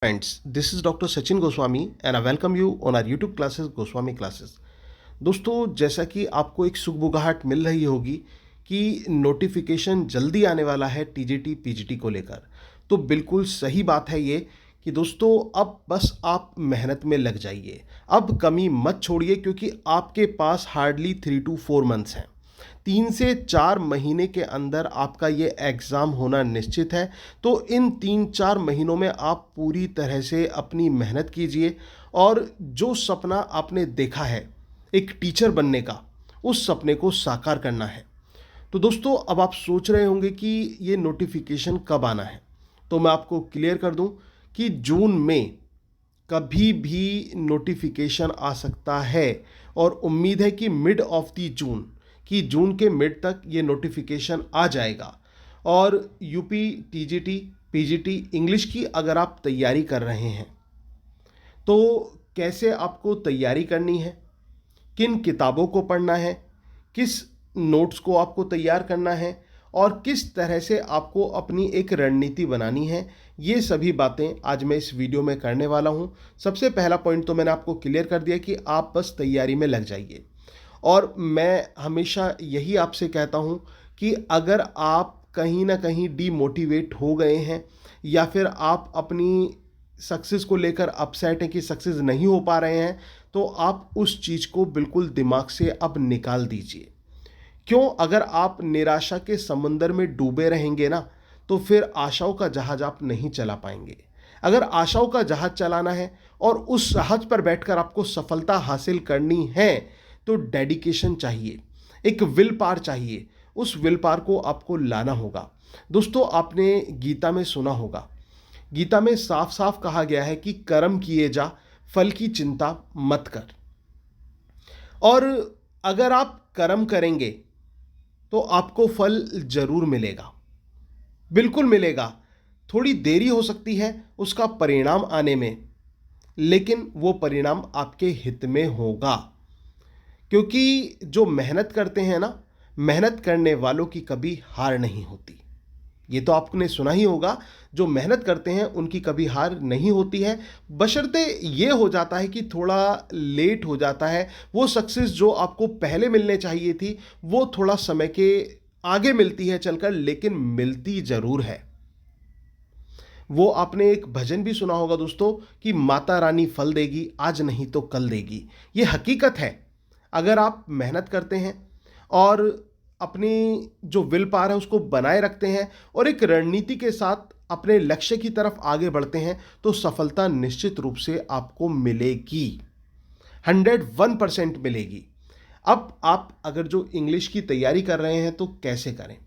Friends, this is Dr. Sachin Goswami and I welcome you on our YouTube classes Goswami Classes। दोस्तों, जैसा कि आपको एक सुगबुगाहट मिल रही होगी कि नोटिफिकेशन जल्दी आने वाला है टीजीटी पीजीटी को लेकर, तो बिल्कुल सही बात है ये कि दोस्तों अब बस आप मेहनत में लग जाइए। अब कमी मत छोड़िए क्योंकि आपके पास हार्डली 3 to 4 मंथ्स हैं। 3 से 4 महीने के अंदर आपका ये एग्ज़ाम होना निश्चित है। तो इन 3-4 महीनों में आप पूरी तरह से अपनी मेहनत कीजिए और जो सपना आपने देखा है एक टीचर बनने का, उस सपने को साकार करना है। तो दोस्तों, अब आप सोच रहे होंगे कि ये नोटिफिकेशन कब आना है, तो मैं आपको क्लियर कर दूं कि जून में कभी भी नोटिफिकेशन आ सकता है और उम्मीद है कि मिड ऑफ दी जून कि जून के मिड तक ये नोटिफिकेशन आ जाएगा। और यूपी टीजीटी पीजीटी इंग्लिश की अगर आप तैयारी कर रहे हैं तो कैसे आपको तैयारी करनी है, किन किताबों को पढ़ना है, किस नोट्स को आपको तैयार करना है और किस तरह से आपको अपनी एक रणनीति बनानी है, ये सभी बातें आज मैं इस वीडियो में करने वाला हूँ। सबसे पहला पॉइंट तो मैंने आपको क्लियर कर दिया कि आप बस तैयारी में लग जाइए। और मैं हमेशा यही आपसे कहता हूँ कि अगर आप कहीं ना कहीं डीमोटिवेट हो गए हैं या फिर आप अपनी सक्सेस को लेकर अपसेट हैं कि सक्सेस नहीं हो पा रहे हैं, तो आप उस चीज़ को बिल्कुल दिमाग से अब निकाल दीजिए। क्यों? अगर आप निराशा के समुंदर में डूबे रहेंगे ना, तो फिर आशाओं का जहाज आप नहीं चला पाएंगे। अगर आशाओं का जहाज चलाना है और उस जहाज पर बैठकर आपको सफलता हासिल करनी है तो डेडिकेशन चाहिए, एक विल पावर चाहिए। उस विल पावर को आपको लाना होगा। दोस्तों, आपने गीता में सुना होगा, गीता में साफ साफ कहा गया है कि कर्म किए जा, फल की चिंता मत कर। और अगर आप कर्म करेंगे तो आपको फल जरूर मिलेगा, बिल्कुल मिलेगा। थोड़ी देरी हो सकती है उसका परिणाम आने में, लेकिन वो परिणाम आपके हित में होगा। क्योंकि जो मेहनत करते हैं ना, मेहनत करने वालों की कभी हार नहीं होती। ये तो आपने सुना ही होगा, जो मेहनत करते हैं उनकी कभी हार नहीं होती है। बशर्ते ये हो जाता है कि थोड़ा लेट हो जाता है, वो सक्सेस जो आपको पहले मिलने चाहिए थी वो थोड़ा समय के आगे मिलती है चलकर, लेकिन मिलती जरूर है। वो आपने एक भजन भी सुना होगा दोस्तों कि माता रानी फल देगी, आज नहीं तो कल देगी। ये हकीकत है। अगर आप मेहनत करते हैं और अपनी जो विल पावर है उसको बनाए रखते हैं और एक रणनीति के साथ अपने लक्ष्य की तरफ आगे बढ़ते हैं, तो सफलता निश्चित रूप से आपको मिलेगी, 101% मिलेगी। अब आप अगर जो इंग्लिश की तैयारी कर रहे हैं तो कैसे करें?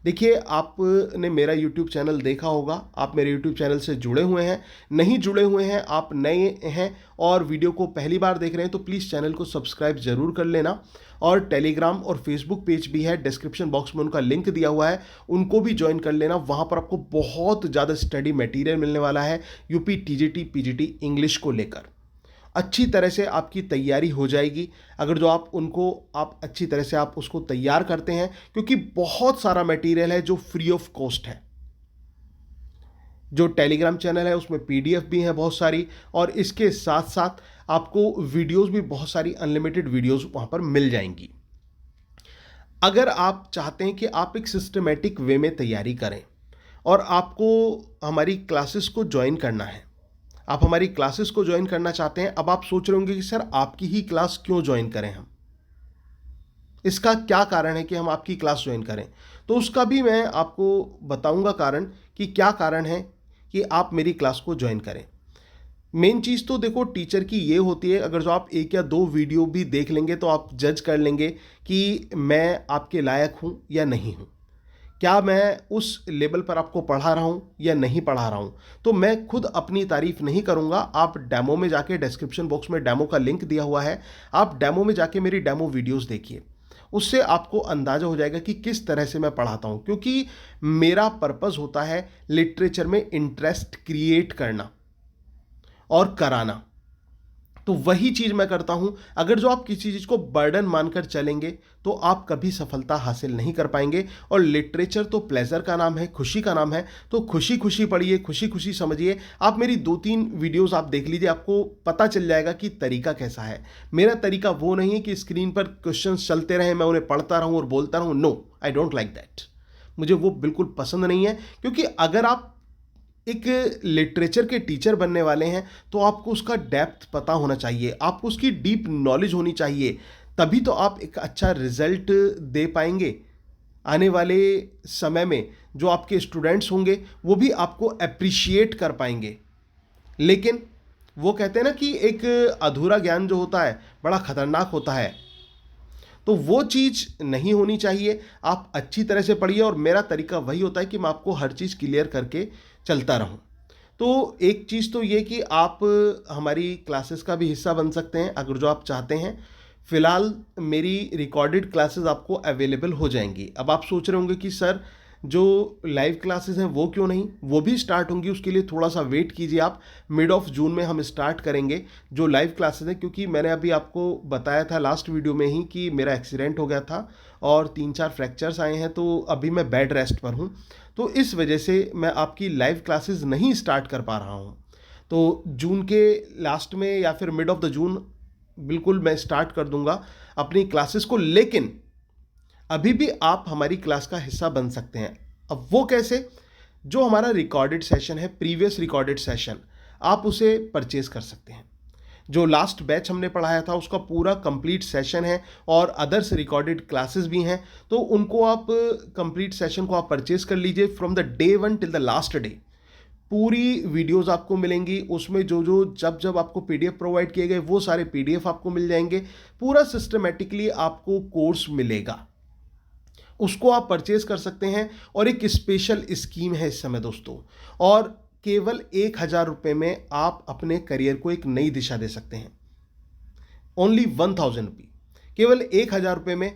देखिए, आपने मेरा YouTube चैनल देखा होगा, आप मेरे YouTube चैनल से जुड़े हुए हैं, नहीं जुड़े हुए हैं, आप नए हैं और वीडियो को पहली बार देख रहे हैं तो प्लीज़ चैनल को सब्सक्राइब ज़रूर कर लेना। और टेलीग्राम और फेसबुक पेज भी है, डिस्क्रिप्शन बॉक्स में उनका लिंक दिया हुआ है, उनको भी ज्वाइन कर लेना। वहाँ पर आपको बहुत ज़्यादा स्टडी मटेरियल मिलने वाला है यूपी टीजीटी पीजीटी इंग्लिश को लेकर। अच्छी तरह से आपकी तैयारी हो जाएगी अगर जो आप अच्छी तरह से आप उसको तैयार करते हैं, क्योंकि बहुत सारा मटेरियल है जो फ्री ऑफ कॉस्ट है। जो टेलीग्राम चैनल है उसमें पीडीएफ भी है बहुत सारी, और इसके साथ साथ आपको वीडियोस भी बहुत सारी अनलिमिटेड वीडियोस वहां पर मिल जाएंगी। अगर आप चाहते हैं कि आप एक सिस्टमेटिक वे में तैयारी करें और आपको हमारी क्लासेस को ज्वाइन करना है, आप हमारी क्लासेस को ज्वाइन करना चाहते हैं। अब आप सोच रहे होंगे कि सर आपकी ही क्लास क्यों ज्वाइन करें हम, इसका क्या कारण है कि हम आपकी क्लास ज्वाइन करें? तो उसका भी मैं आपको बताऊंगा कारण कि क्या कारण है कि आप मेरी क्लास को ज्वाइन करें। मेन चीज़ तो देखो टीचर की ये होती है, अगर जो आप 1 या 2 वीडियो भी देख लेंगे तो आप जज कर लेंगे कि मैं आपके लायक हूं या नहीं हूं, क्या मैं उस लेवल पर आपको पढ़ा रहा हूँ या नहीं पढ़ा रहा हूँ। तो मैं खुद अपनी तारीफ नहीं करूँगा, आप डेमो में जाके, डिस्क्रिप्शन बॉक्स में डेमो का लिंक दिया हुआ है, आप डेमो में जाके मेरी डेमो वीडियोस देखिए, उससे आपको अंदाज़ा हो जाएगा कि किस तरह से मैं पढ़ाता हूँ। क्योंकि मेरा पर्पज़ होता है लिटरेचर में इंटरेस्ट क्रिएट करना और कराना। तो वही चीज़ मैं करता हूं। अगर जो आप किसी चीज़ को बर्डन मानकर चलेंगे तो आप कभी सफलता हासिल नहीं कर पाएंगे। और लिटरेचर तो प्लेजर का नाम है, खुशी का नाम है। तो खुशी खुशी पढ़िए, खुशी खुशी समझिए। आप मेरी 2-3 वीडियोस आप देख लीजिए, आपको पता चल जाएगा कि तरीका कैसा है। मेरा तरीका वो नहीं है कि स्क्रीन पर क्वेश्चंस चलते रहें, मैं उन्हें पढ़ता रहूं और बोलता रहूं। No, I don't like that. मुझे वो बिल्कुल पसंद नहीं है। क्योंकि अगर आप एक लिटरेचर के टीचर बनने वाले हैं तो आपको उसका डेप्थ पता होना चाहिए, आपको उसकी डीप नॉलेज होनी चाहिए। तभी तो आप एक अच्छा रिजल्ट दे पाएंगे। आने वाले समय में जो आपके स्टूडेंट्स होंगे वो भी आपको अप्रिशिएट कर पाएंगे। लेकिन वो कहते हैं ना कि एक अधूरा ज्ञान जो होता है बड़ा खतरनाक होता है। तो वो चीज़ नहीं होनी चाहिए। आप अच्छी तरह से पढ़िए और मेरा तरीका वही होता है कि मैं आपको हर चीज़ क्लियर करके चलता रहूं। तो एक चीज़ तो ये कि आप हमारी क्लासेस का भी हिस्सा बन सकते हैं अगर जो आप चाहते हैं। फ़िलहाल मेरी रिकॉर्डेड क्लासेस आपको अवेलेबल हो जाएंगी। अब आप सोच रहे होंगे कि सर जो लाइव क्लासेस हैं वो क्यों नहीं, वो भी स्टार्ट होंगी। उसके लिए थोड़ा सा वेट कीजिए आप। मिड ऑफ जून में हम स्टार्ट करेंगे जो लाइव क्लासेस हैं। क्योंकि मैंने अभी आपको बताया था लास्ट वीडियो में ही कि मेरा एक्सीडेंट हो गया था और 3-4 फ्रैक्चर्स आए हैं, तो अभी मैं बेड रेस्ट पर हूँ। तो इस वजह से मैं आपकी लाइव क्लासेस नहीं स्टार्ट कर पा रहा हूँ। तो जून के लास्ट में या फिर मिड ऑफ द जून बिल्कुल मैं स्टार्ट कर दूंगा अपनी क्लासेस को। लेकिन अभी भी आप हमारी क्लास का हिस्सा बन सकते हैं। अब वो कैसे? जो हमारा रिकॉर्डेड सेशन है, प्रीवियस रिकॉर्डेड सेशन, आप उसे परचेज कर सकते हैं। जो लास्ट बैच हमने पढ़ाया था उसका पूरा कंप्लीट सेशन है और अदर्स रिकॉर्डेड क्लासेस भी हैं। तो उनको आप कंप्लीट सेशन को आप परचेज कर लीजिए from the day 1 till the last day. पूरी वीडियोस आपको मिलेंगी, उसमें जो जो जब जब आपको पीडीएफ प्रोवाइड किए गए वो सारे पीडीएफ आपको मिल जाएंगे। पूरा सिस्टमेटिकली आपको कोर्स मिलेगा, उसको आप परचेज कर सकते हैं। और एक स्पेशल स्कीम है इस समय दोस्तों, और केवल 1,000 रुपये में आप अपने करियर को एक नई दिशा दे सकते हैं। ओनली 1,000 रुपी, केवल 1,000 रुपये में।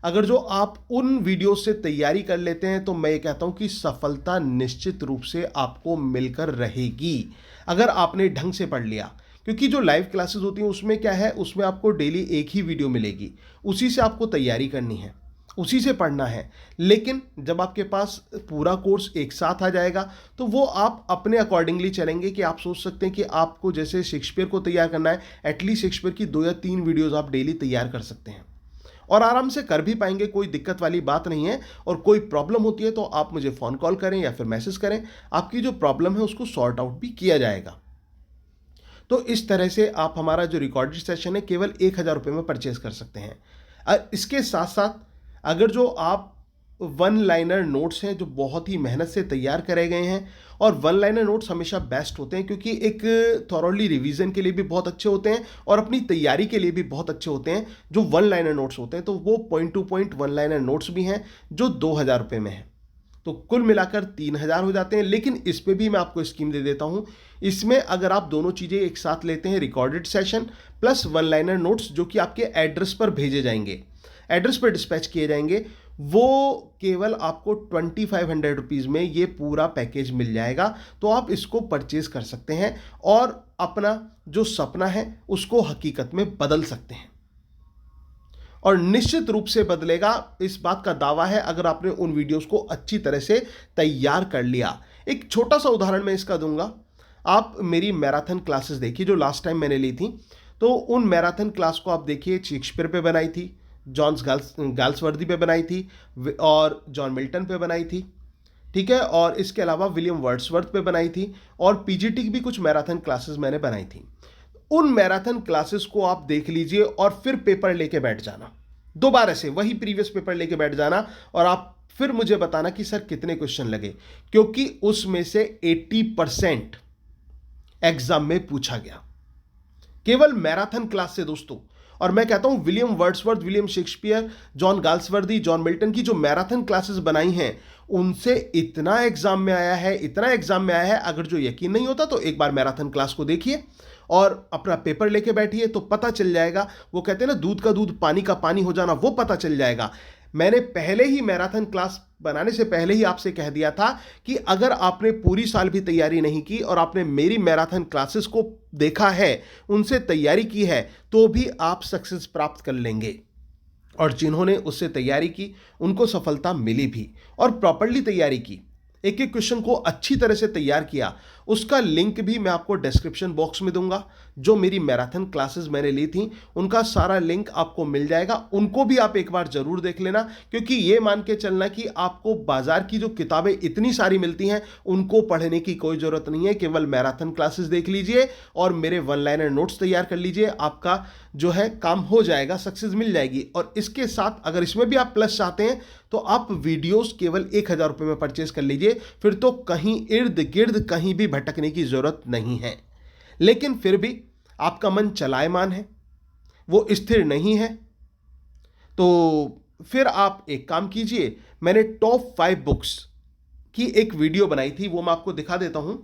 अगर जो आप उन वीडियो से तैयारी कर लेते हैं तो मैं ये कहता हूं कि सफलता निश्चित रूप से आपको मिलकर रहेगी अगर आपने ढंग से पढ़ लिया। क्योंकि जो लाइव क्लासेस होती हैं उसमें क्या है, उसमें आपको डेली एक ही वीडियो मिलेगी, उसी से आपको तैयारी करनी है, उसी से पढ़ना है। लेकिन जब आपके पास पूरा कोर्स एक साथ आ जाएगा तो वो आप अपने अकॉर्डिंगली चलेंगे। कि आप सोच सकते हैं कि आपको जैसे शेक्सपियर को तैयार करना है, एटलीस्ट शेक्सपियर की 2 या 3 वीडियोस आप डेली तैयार कर सकते हैं और आराम से कर भी पाएंगे। कोई दिक्कत वाली बात नहीं है। और कोई प्रॉब्लम होती है तो आप मुझे फ़ोन कॉल करें या फिर मैसेज करें, आपकी जो प्रॉब्लम है उसको सॉर्ट आउट भी किया जाएगा। तो इस तरह से आप हमारा जो रिकॉर्डेड सेशन है केवल 1,000 रुपये में परचेज कर सकते हैं। इसके साथ साथ अगर जो आप वन लाइनर नोट्स हैं जो बहुत ही मेहनत से तैयार करे गए हैं, और वन लाइनर नोट्स हमेशा बेस्ट होते हैं क्योंकि एक थॉरोली रिवीजन के लिए भी बहुत अच्छे होते हैं और अपनी तैयारी के लिए भी बहुत अच्छे होते हैं जो वन लाइनर नोट्स होते हैं। तो वो point two point one liner notes भी हैं जो 2,000 रुपये में है। तो कुल मिलाकर 3,000 हो जाते हैं। लेकिन इस पे भी मैं आपको स्कीम दे देता हूं। इसमें अगर आप दोनों चीज़ें एक साथ लेते हैं, recorded session plus one liner notes जो कि आपके एड्रेस पर भेजे जाएंगे, एड्रेस पर डिस्पैच किए जाएंगे, वो केवल आपको 2,500 रुपीज़ में ये पूरा पैकेज मिल जाएगा। तो आप इसको परचेज कर सकते हैं और अपना जो सपना है उसको हकीकत में बदल सकते हैं। और निश्चित रूप से बदलेगा, इस बात का दावा है अगर आपने उन वीडियोस को अच्छी तरह से तैयार कर लिया। एक छोटा सा उदाहरण मैं इसका दूंगा। आप मेरी मैराथन क्लासेस देखिए जो लास्ट टाइम मैंने ली थी। तो उन मैराथन क्लास को आप देखिए, शेक्सपियर पे बनाई थी, जॉन्स गाल्सवर्दी पे बनाई थी और जॉन मिल्टन पे बनाई थी, ठीक है। और इसके अलावा विलियम वर्ड्सवर्थ पे बनाई थी और पीजीटी की भी कुछ मैराथन क्लासेस मैंने बनाई थी। उन मैराथन क्लासेस को आप देख लीजिए और फिर पेपर लेके बैठ जाना, दोबारा से वही प्रीवियस पेपर लेके बैठ जाना और आप फिर मुझे बताना कि सर कितने क्वेश्चन लगे, क्योंकि उसमें से 80% एग्जाम में पूछा गया केवल मैराथन क्लास से दोस्तों। और मैं कहता हूं William Wordsworth, William Shakespeare, John Galsworthy, John Milton की जो मैराथन क्लासेस बनाई हैं उनसे इतना एग्जाम में आया है, इतना एग्जाम में आया है। अगर जो यकीन नहीं होता तो एक बार मैराथन क्लास को देखिए और अपना पेपर लेके बैठिए तो पता चल जाएगा। वो कहते हैं ना दूध का दूध पानी का पानी हो जाना, वो पता चल जाएगा। मैंने पहले ही मैराथन क्लास बनाने से पहले ही आपसे कह दिया था कि अगर आपने पूरी साल भी तैयारी नहीं की और आपने मेरी मैराथन क्लासेस को देखा है, उनसे तैयारी की है, तो भी आप सक्सेस प्राप्त कर लेंगे। और जिन्होंने उससे तैयारी की उनको सफलता मिली भी, और प्रॉपर्ली तैयारी की, एक एक क्वेश्चन को अच्छी तरह से तैयार किया, उसका लिंक भी मैं आपको डिस्क्रिप्शन बॉक्स में दूंगा। जो मेरी मैराथन क्लासेस मैंने ली थी उनका सारा लिंक आपको मिल जाएगा, उनको भी आप एक बार जरूर देख लेना, क्योंकि ये मान के चलना कि आपको बाजार की जो किताबें इतनी सारी मिलती हैं उनको पढ़ने की कोई जरूरत नहीं है। केवल मैराथन क्लासेस देख लीजिए और मेरे वन लाइनर नोट्स तैयार कर लीजिए, आपका जो है काम हो जाएगा, सक्सेस मिल जाएगी। और इसके साथ अगर इसमें भी आप प्लस चाहते हैं तो आप वीडियोस केवल 1,000 रुपये में परचेज कर लीजिए, फिर तो कहीं इर्द गिर्द कहीं भी भटकने की जरूरत नहीं है। लेकिन फिर भी आपका मन चलायमान है, वो स्थिर नहीं है, तो फिर आप एक काम कीजिए, मैंने टॉप 5 बुक्स की एक वीडियो बनाई थी, वो मैं आपको दिखा देता हूं।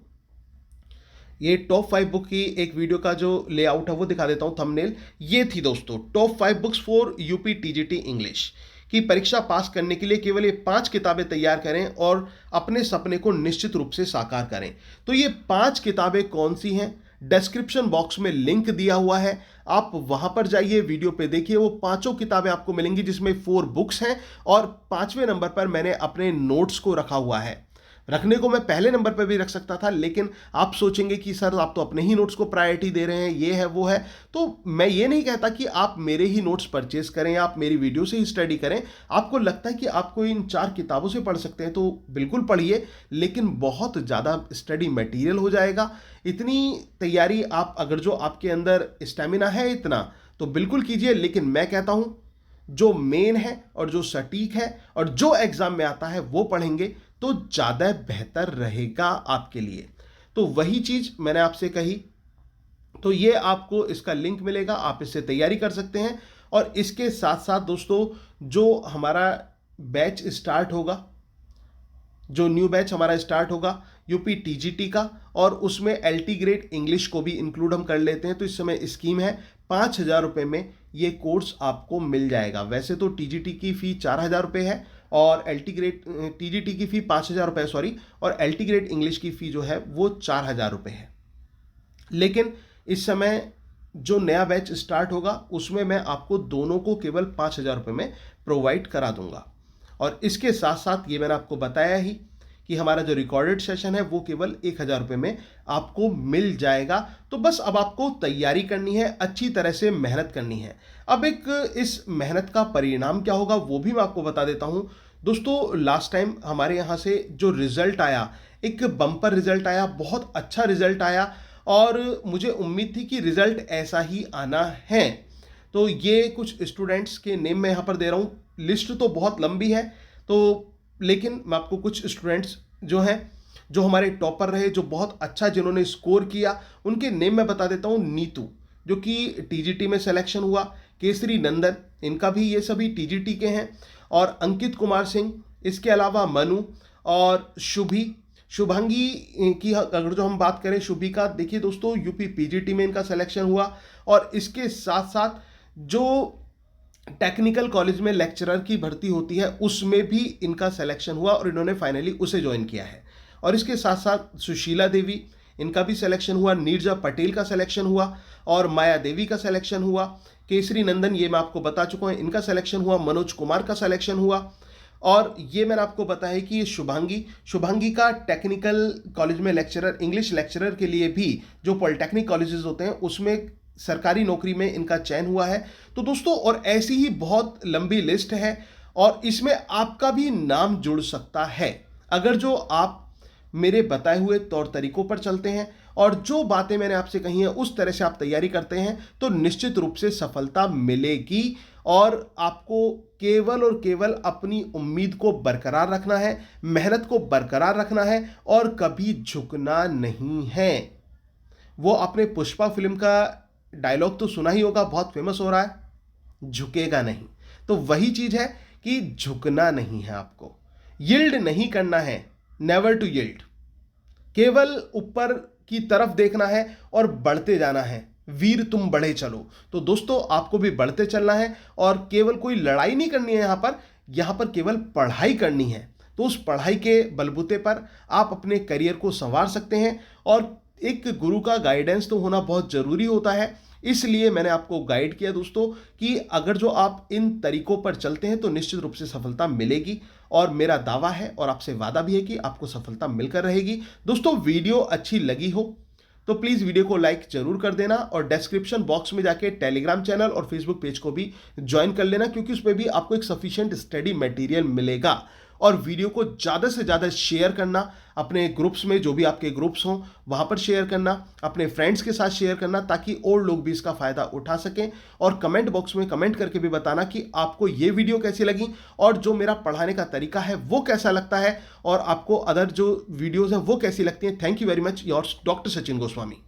ये टॉप 5 बुक की एक वीडियो का जो लेआउट है वो दिखा देता हूं, थंबनेल ये थी दोस्तों, top 5 books for UP TGT English की परीक्षा पास करने के लिए केवल ये 5 किताबें तैयार करें और अपने सपने को निश्चित रूप से साकार करें। तो ये 5 किताबें कौन सी हैं, डिस्क्रिप्शन बॉक्स में लिंक दिया हुआ है, आप वहां पर जाइए, वीडियो पे देखिए, वो 5 किताबें आपको मिलेंगी, जिसमें 4 बुक्स हैं और 5वें नंबर पर मैंने अपने नोट्स को रखा हुआ है। रखने को मैं पहले नंबर पर भी रख सकता था, लेकिन आप सोचेंगे कि सर आप तो अपने ही नोट्स को प्रायोरिटी दे रहे हैं, ये है वो है, तो मैं ये नहीं कहता कि आप मेरे ही नोट्स परचेस करें, आप मेरी वीडियो से ही स्टडी करें। आपको लगता है कि आपको इन 4 किताबों से पढ़ सकते हैं तो बिल्कुल पढ़िए, लेकिन बहुत ज़्यादा स्टडी मटेरियल हो जाएगा। इतनी तैयारी आप, अगर जो आपके अंदर स्टेमिना है इतना, तो बिल्कुल कीजिए। लेकिन मैं कहता हूँ जो मेन है और जो सटीक है और जो एग्जाम में आता है वो पढ़ेंगे तो ज़्यादा बेहतर रहेगा आपके लिए। तो वही चीज़ मैंने आपसे कही, तो ये आपको इसका लिंक मिलेगा, आप इससे तैयारी कर सकते हैं। और इसके साथ साथ दोस्तों, जो हमारा बैच स्टार्ट होगा, जो न्यू बैच हमारा स्टार्ट होगा यूपी टीजीटी का, और उसमें एलटी ग्रेड इंग्लिश को भी इंक्लूड हम कर लेते हैं, तो इस समय स्कीम है 5,000 रुपये में ये कोर्स आपको मिल जाएगा। वैसे तो टीजीटी की फ़ी 4,000 रुपये है और एलटी ग्रेड टीजीटी की फ़ी 5,000 रुपये सॉरी, और एलटी ग्रेड इंग्लिश की फ़ी जो है वो 4,000 रुपये है। लेकिन इस समय जो नया बैच स्टार्ट होगा उसमें मैं आपको दोनों को केवल 5,000 रुपये में प्रोवाइड करा दूंगा। और इसके साथ साथ ये मैंने आपको बताया ही कि हमारा जो रिकॉर्डेड सेशन है वो केवल 1,000 रुपये में आपको मिल जाएगा। तो बस अब आपको तैयारी करनी है, अच्छी तरह से मेहनत करनी है। अब एक इस मेहनत का परिणाम क्या होगा वो भी मैं आपको बता देता हूँ। दोस्तों, लास्ट टाइम हमारे यहाँ से जो रिजल्ट आया, एक बम्पर रिजल्ट आया, बहुत अच्छा रिजल्ट आया, और मुझे उम्मीद थी कि रिजल्ट ऐसा ही आना है। तो ये कुछ स्टूडेंट्स के नेम मैं यहाँ पर दे रहा हूँ, लिस्ट तो बहुत लंबी है, तो लेकिन मैं आपको कुछ स्टूडेंट्स जो हैं, जो हमारे टॉपर रहे, जो बहुत अच्छा जिन्होंने स्कोर किया, उनके नेम मैं बता देता हूँ। नीतू, जो कि टीजीटी में सिलेक्शन हुआ, केसरी नंदन, इनका भी ये सभी टीजीटी के हैं, और अंकित कुमार सिंह, इसके अलावा मनु और शुभांगी की अगर जो हम बात करें, शुभी का, देखिए दोस्तों यूपी पीजीटी में इनका सिलेक्शन हुआ। और इसके साथ साथ जो टेक्निकल कॉलेज में लेक्चरर की भर्ती होती है उसमें भी इनका सिलेक्शन हुआ और इन्होंने फाइनली उसे ज्वाइन किया है। और इसके साथ साथ सुशीला देवी, इनका भी सिलेक्शन हुआ, नीरजा पटेल का सिलेक्शन हुआ, और माया देवी का सिलेक्शन हुआ, केसरी नंदन ये मैं आपको बता चुका हूँ, इनका सिलेक्शन हुआ, मनोज कुमार का सिलेक्शन हुआ। और ये मैंने आपको बताया कि ये शुभांगी का टेक्निकल कॉलेज में लेक्चरर, इंग्लिश लेक्चरर के लिए भी जो पॉलिटेक्निक कॉलेजेस होते हैं उसमें सरकारी नौकरी में इनका चयन हुआ है। तो दोस्तों, और ऐसी ही बहुत लंबी लिस्ट है और इसमें आपका भी नाम जुड़ सकता है अगर जो आप मेरे बताए हुए तौर तरीकों पर चलते हैं और जो बातें मैंने आपसे कही हैं उस तरह से आप तैयारी करते हैं, तो निश्चित रूप से सफलता मिलेगी। और आपको केवल और केवल अपनी उम्मीद को बरकरार रखना है, मेहनत को बरकरार रखना है और कभी झुकना नहीं है। वो आपने पुष्पा फिल्म का डायलॉग तो सुना ही होगा, बहुत फेमस हो रहा है, झुकेगा नहीं। तो वही चीज है कि झुकना नहीं है, आपको यील्ड नहीं करना है, नेवर टू यील्ड, केवल ऊपर की तरफ देखना है और बढ़ते जाना है। वीर तुम बढ़े चलो। तो दोस्तों, आपको भी बढ़ते चलना है और केवल कोई लड़ाई नहीं करनी है, यहां पर केवल पढ़ाई करनी है। तो उस पढ़ाई के बलबूते पर आप अपने करियर को संवार सकते हैं। और एक गुरु का गाइडेंस तो होना बहुत ज़रूरी होता है, इसलिए मैंने आपको गाइड किया दोस्तों कि अगर जो आप इन तरीकों पर चलते हैं तो निश्चित रूप से सफलता मिलेगी। और मेरा दावा है और आपसे वादा भी है कि आपको सफलता मिलकर रहेगी। दोस्तों, वीडियो अच्छी लगी हो तो प्लीज़ वीडियो को लाइक जरूर कर देना और डिस्क्रिप्शन बॉक्स में जाके टेलीग्राम चैनल और फेसबुक पेज को भी ज्वाइन कर लेना, क्योंकि उसमें भी आपको एक सफिशिएंट स्टडी मटेरियल मिलेगा। और वीडियो को ज़्यादा से ज़्यादा शेयर करना, अपने ग्रुप्स में जो भी आपके ग्रुप्स हों वहाँ पर शेयर करना, अपने फ्रेंड्स के साथ शेयर करना, ताकि और लोग भी इसका फ़ायदा उठा सकें। और कमेंट बॉक्स में कमेंट करके भी बताना कि आपको ये वीडियो कैसी लगी और जो मेरा पढ़ाने का तरीका है वो कैसा लगता है, और आपको अदर जो वीडियोज़ हैं वो कैसी लगती हैं। Thank you very much, yours doctor Sachin Goswami.